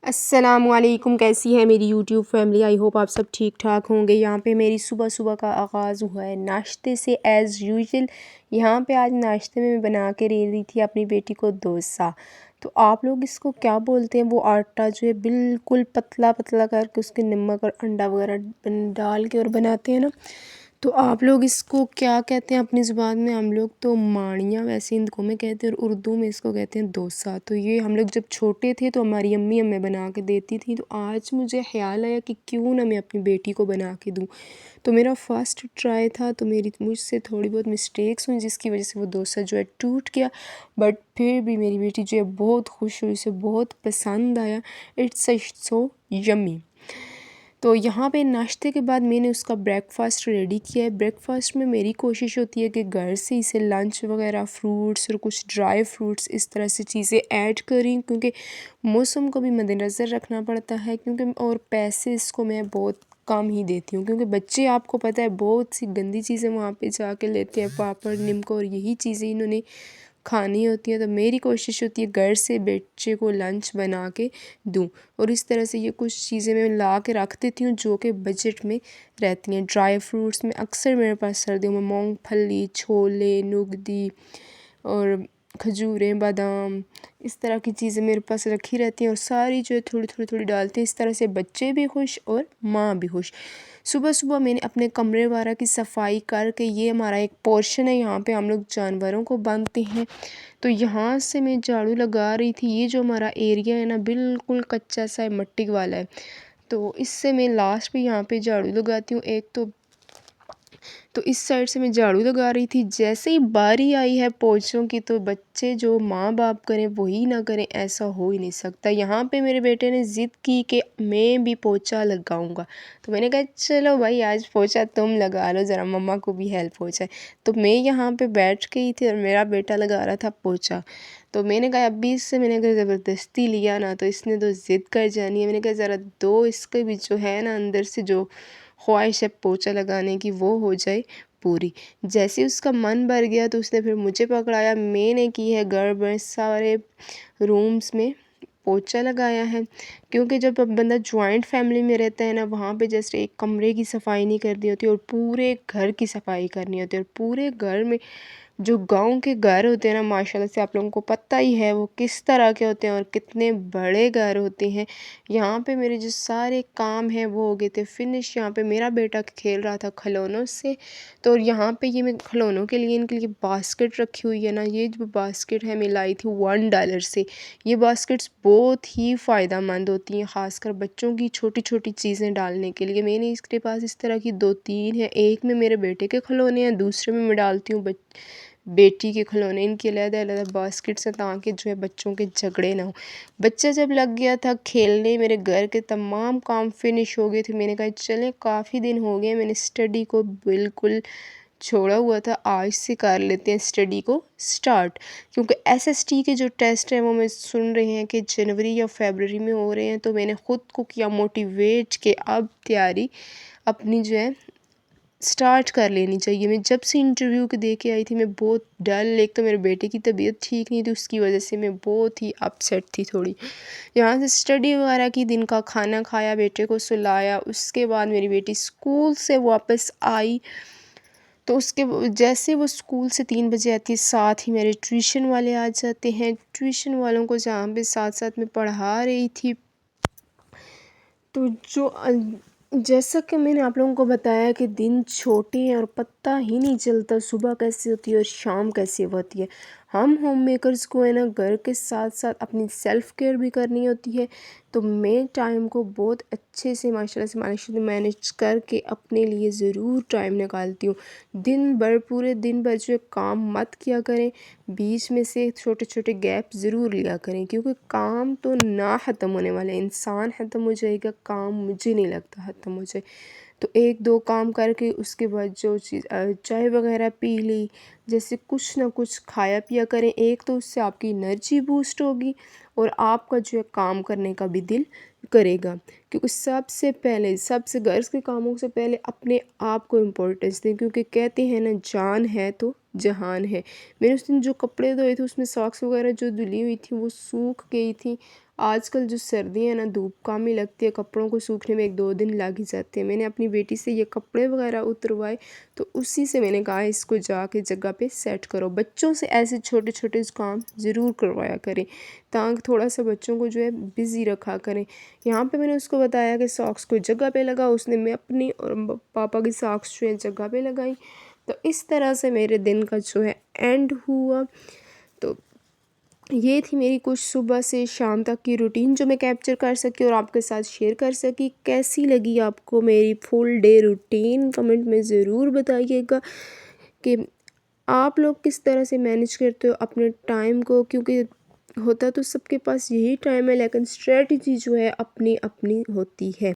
अस्सलामुअलैकुम, कैसी है मेरी यूट्यूब फैमिली। आई होप आप सब ठीक ठाक होंगे। यहाँ पे मेरी सुबह सुबह का आगाज़ हुआ है नाश्ते से एज़ यूजुअल। यहाँ पे आज नाश्ते में मैं बना के दे रही थी अपनी बेटी को डोसा। तो आप लोग इसको क्या बोलते हैं, वो आटा जो है बिल्कुल पतला पतला करके उसके नमक और अंडा वगैरह डाल के और बनाते हैं ना, तो आप लोग इसको क्या कहते हैं अपनी ज़ुबान में? हम लोग तो माड़ियाँ वैसे इनको में कहते हैं और उर्दू में इसको कहते हैं डोसा। तो ये हम लोग जब छोटे थे तो हमारी अम्मी हमें बना के देती थी, तो आज मुझे ख़्याल आया कि क्यों ना मैं अपनी बेटी को बना के दूँ। तो मेरा फ़र्स्ट ट्राई था, तो मुझसे थोड़ी बहुत मिस्टेक्स हुई जिसकी वजह से वो डोसा जो है टूट गया। बट फिर भी मेरी बेटी जो है बहुत खुश हुई, उसे बहुत पसंद आया। It's so yummy. तो यहाँ पे नाश्ते के बाद मैंने उसका ब्रेकफ़ास्ट रेडी किया है। ब्रेकफ़ास्ट में मेरी कोशिश होती है कि घर से इसे लंच वगैरह फ्रूट्स और कुछ ड्राई फ्रूट्स इस तरह से चीज़ें ऐड करी, क्योंकि मौसम को भी मद्देनज़र रखना पड़ता है। क्योंकि और पैसे इसको मैं बहुत कम ही देती हूँ, क्योंकि बच्चे आपको पता है बहुत सी गंदी चीज़ें वहाँ पे जाके लेते हैं, पापड़ निमको, और यही चीज़ें इन्होंने खानी होती है। तो मेरी कोशिश होती है घर से बच्चे को लंच बना के दूँ, और इस तरह से ये कुछ चीज़ें मैं ला के रख देती हूँ जो कि बजट में रहती हैं। ड्राई फ्रूट्स में अक्सर मेरे पास सर्दियों में मूंगफली, छोले, नुगदी और खजूरें, बादाम, इस तरह की चीज़ें मेरे पास रखी रहती हैं, और सारी जो है थोड़ी थोड़ी थोड़ी डालते हैं। इस तरह से बच्चे भी खुश और माँ भी खुश। सुबह सुबह मैंने अपने कमरे वगैरह की सफाई करके, ये हमारा एक पोर्शन है, यहाँ पे हम लोग जानवरों को बांधते हैं, तो यहाँ से मैं झाड़ू लगा रही थी। ये जो हमारा एरिया है ना, बिल्कुल कच्चा सा है, मट्टी वाला है, तो इससे मैं लास्ट पे यहाँ पे झाड़ू लगाती हूँ। एक तो इस साइड से मैं झाड़ू लगा रही थी। जैसे ही बारी आई है पोंछों की, तो बच्चे जो माँ बाप करें वही ना करें, ऐसा हो ही नहीं सकता। यहाँ पे मेरे बेटे ने ज़िद की कि मैं भी पोंछा लगाऊंगा, तो मैंने कहा चलो भाई आज पोंछा तुम लगा लो, ज़रा मम्मा को भी हेल्प हो जाए। तो मैं यहाँ पे बैठ गई थी और मेरा बेटा लगा रहा था पोंछा। तो मैंने कहा अभी इससे मैंने अगर ज़बरदस्ती लिया ना तो इसने तो ज़िद कर जानी है। मैंने कहा ज़रा दो इसके भी जो है ना अंदर से जो ख्वाहिश है पोंछा लगाने की वो हो जाए पूरी। जैसे ही उसका मन भर गया तो उसने फिर मुझे पकड़ाया। मैंने की है घर भर सारे रूम्स में पोंछा लगाया है, क्योंकि जब बंदा जॉइंट फैमिली में रहता है ना, वहाँ पे जस्ट एक कमरे की सफाई नहीं करनी होती और पूरे घर की सफाई करनी होती है। और पूरे घर में जो गांव के घर होते हैं ना, माशाल्लाह से आप लोगों को पता ही है वो किस तरह के होते हैं और कितने बड़े घर होते हैं। यहाँ पे मेरे जो सारे काम हैं वो हो गए थे फिनिश। यहाँ पे मेरा बेटा खेल रहा था खिलौनों से, तो यहाँ पे ये मैं खिलौनों के लिए इनके लिए बास्केट रखी हुई है ना। ये जो बास्केट है मैं लाई थी $1 से। ये बास्केट्स बहुत ही फ़ायदा मंद होती हैं, ख़ासकर बच्चों की छोटी छोटी चीज़ें डालने के लिए। मैंने इसके पास इस तरह की 2-3 है। एक में मेरे बेटे के खिलौने हैं, दूसरे में मैं डालती हूँ बेटी के खिलौने। इनकी अलग-अलग बास्केट्स हैं ताकि जो है बच्चों के झगड़े ना हो। बच्चा जब लग गया था खेलने, मेरे घर के तमाम काम फिनिश हो गए थे। मैंने कहा चलें काफ़ी दिन हो गए मैंने स्टडी को बिल्कुल छोड़ा हुआ था, आज से कर लेते हैं स्टडी को स्टार्ट। क्योंकि एसएसटी के जो टेस्ट हैं वो मैं सुन रहे हैं कि जनवरी या फरवरी में हो रहे हैं, तो मैंने ख़ुद को किया मोटिवेट कि अब तैयारी अपनी जो है स्टार्ट कर लेनी चाहिए। मैं जब से इंटरव्यू के दे के आई थी मैं बहुत डल, एक तो मेरे बेटे की तबीयत ठीक नहीं थी, उसकी वजह से मैं बहुत ही अपसेट थी थोड़ी। यहाँ से स्टडी वगैरह की, दिन का खाना खाया, बेटे को सुलाया, उसके बाद मेरी बेटी स्कूल से वापस आई। तो उसके जैसे वो स्कूल से 3 बजे आती है, साथ ही मेरे ट्यूशन वाले आ जाते हैं। ट्यूशन वालों को जहाँ पे साथ साथ में पढ़ा रही थी, तो जैसा कि मैंने आप लोगों को बताया कि दिन छोटे हैं और पता ही नहीं चलता सुबह कैसे होती है और शाम कैसे होती है। हम होम मेकर्स को है ना घर के साथ साथ अपनी सेल्फ़ केयर भी करनी होती है। तो मैं टाइम को बहुत अच्छे से माशाल्लाह से मैनेज करके अपने लिए ज़रूर टाइम निकालती हूँ। दिन भर पूरे दिन भर जो है काम मत किया करें, बीच में से छोटे छोटे गैप ज़रूर लिया करें, क्योंकि काम तो ना ख़त्म होने वाले। इंसान ख़त्म हो जाएगा, काम मुझे नहीं लगता ख़त्म हो जाए। तो 1-2 काम करके उसके बाद जो चीज़ चाय वगैरह पी ली, जैसे कुछ ना कुछ खाया पिया करें। एक तो उससे आपकी एनर्जी बूस्ट होगी और आपका जो है काम करने का भी दिल करेगा। क्योंकि सबसे पहले सबसे घर के कामों से पहले अपने आप को इम्पोर्टेंस दें, क्योंकि कहते हैं ना जान है तो जहान है। मैंने उस दिन जो कपड़े धोए थे उसमें सॉक्स वगैरह जो धुली हुई थी वो सूख गई थी। आजकल जो सर्दी है ना, धूप कम ही लगती है, कपड़ों को सूखने में 1-2 दिन लग ही जाते हैं। मैंने अपनी बेटी से ये कपड़े वगैरह उतरवाए, तो उसी से मैंने कहा इसको जाके जगह पे सेट करो। बच्चों से ऐसे छोटे छोटे काम ज़रूर करवाया करें, ताकि थोड़ा सा बच्चों को जो है बिज़ी रखा करें। यहाँ पे मैंने उसको बताया कि सॉक्स को जगह पे लगा, उसने मैं अपनी और पापा की सॉक्स जो है जगह पे लगाई। तो इस तरह से मेरे दिन का जो है एंड हुआ। तो ये थी मेरी कुछ सुबह से शाम तक की रूटीन जो मैं कैप्चर कर सकी और आपके साथ शेयर कर सकी। कैसी लगी आपको मेरी फुल डे रूटीन, कमेंट में ज़रूर बताइएगा कि आप लोग किस तरह से मैनेज करते हो अपने टाइम को, क्योंकि होता तो सबके पास यही टाइम है, लेकिन स्ट्रेटजी जो है अपनी अपनी होती है।